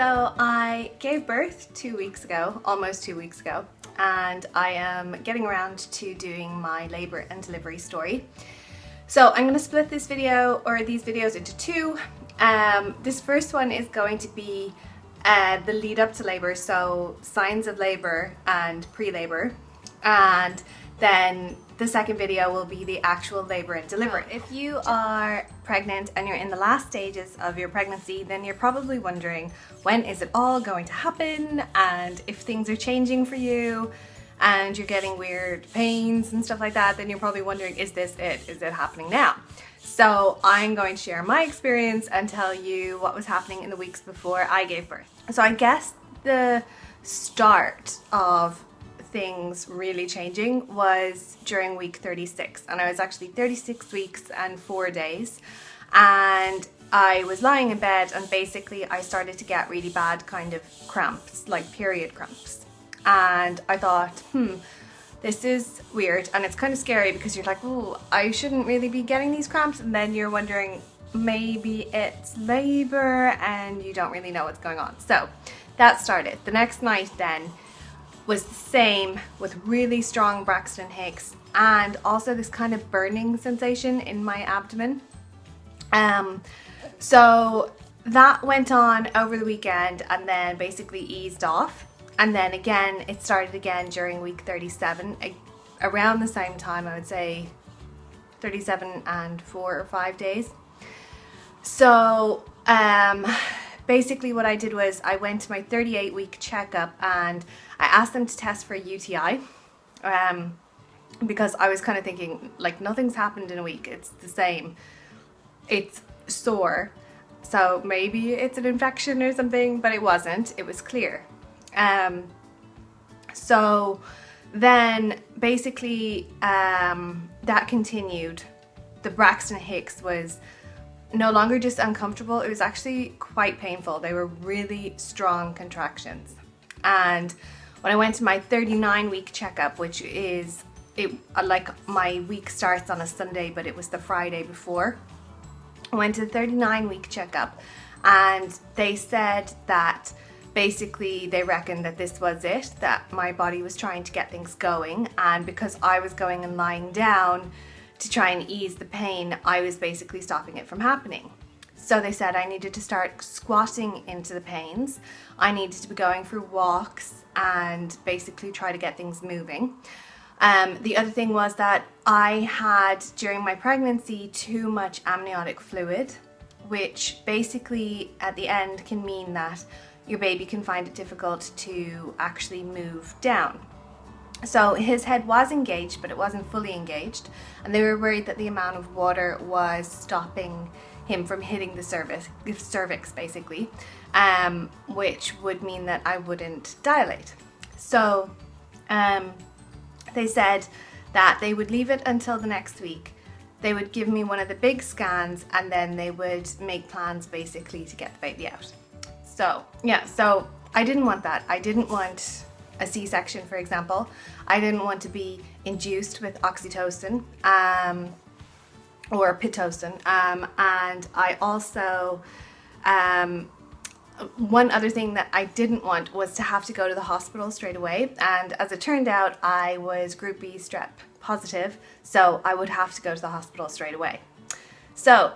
So I gave birth 2 weeks ago, almost 2 weeks ago, and I am getting around to doing my labour and delivery story. So I'm going to split this video, or these videos, into two. This first one is going to be the lead up to labour, so signs of labour and pre-labour, and then the second video will be the actual labour and delivery. If you are pregnant and you're in the last stages of your pregnancy, then you're probably wondering, when is it all going to happen, and if things are changing for you and you're getting weird pains and stuff like that, then you're probably wondering, is this it? Is it happening now? So I'm going to share my experience and tell you what was happening in the weeks before I gave birth. So I guess the start of things really changing was during week 36, and I was actually 36 weeks and 4 days, and I was lying in bed, and basically I started to get really bad kind of cramps, like period cramps, and I thought, this is weird, and it's kind of scary because you're like, oh, I shouldn't really be getting these cramps, and then you're wondering, maybe it's labor, and you don't really know what's going on. So that started. The next night then was the same, with really strong Braxton Hicks and also this kind of burning sensation in my abdomen. So that went on over the weekend and then basically eased off. And then again, it started again during week 37, around the same time, I would say 37 and 4 or 5 days. So basically what I did was I went to my 38-week checkup and I asked them to test for a UTI, because I was kind of thinking, like, nothing's happened in a week, it's the same, it's sore, so maybe it's an infection or something, but it wasn't, it was clear. So then basically that continued. The Braxton Hicks was no longer just uncomfortable, it was actually quite painful. They were really strong contractions. And when I went to my 39-week checkup, which is, like, my week starts on a Sunday, but it was the Friday before, I went to the 39-week checkup, and they said that basically they reckoned that this was it, that my body was trying to get things going, and because I was going and lying down to try and ease the pain, I was basically stopping it from happening. So they said I needed to start squatting into the pains, I needed to be going for walks and basically try to get things moving. The other thing was that I had, during my pregnancy, too much amniotic fluid, which basically at the end can mean that your baby can find it difficult to actually move down. So his head was engaged, but it wasn't fully engaged, and they were worried that the amount of water was stopping him from hitting the cervix basically, which would mean that I wouldn't dilate. So they said that they would leave it until the next week. They would give me one of the big scans, and then they would make plans basically to get the baby out. So yeah, so I didn't want that. I didn't want a C-section, for example. I didn't want to be induced with oxytocin or Pitocin, and I also one other thing that I didn't want was to have to go to the hospital straight away, and as it turned out I was group B strep positive, so I would have to go to the hospital straight away. So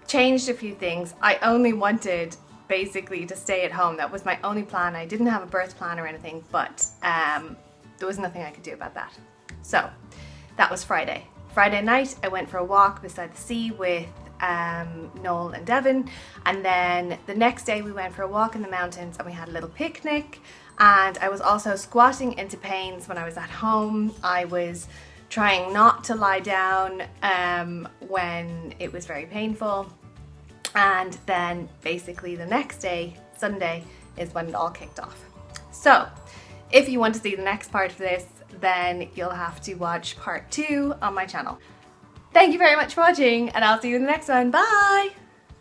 changed a few things. I only wanted basically to stay at home. That was my only plan. I didn't have a birth plan or anything, but there was nothing I could do about that. So that was Friday. Friday night I went for a walk beside the sea with Noel and Devin, and then the next day we went for a walk in the mountains and we had a little picnic, and I was also squatting into pains when I was at home. I was trying not to lie down when it was very painful. And then basically the next day, Sunday, is when it all kicked off. So if you want to see the next part of this, then you'll have to watch part 2 on my channel. Thank you very much for watching, and I'll see you in the next one. Bye!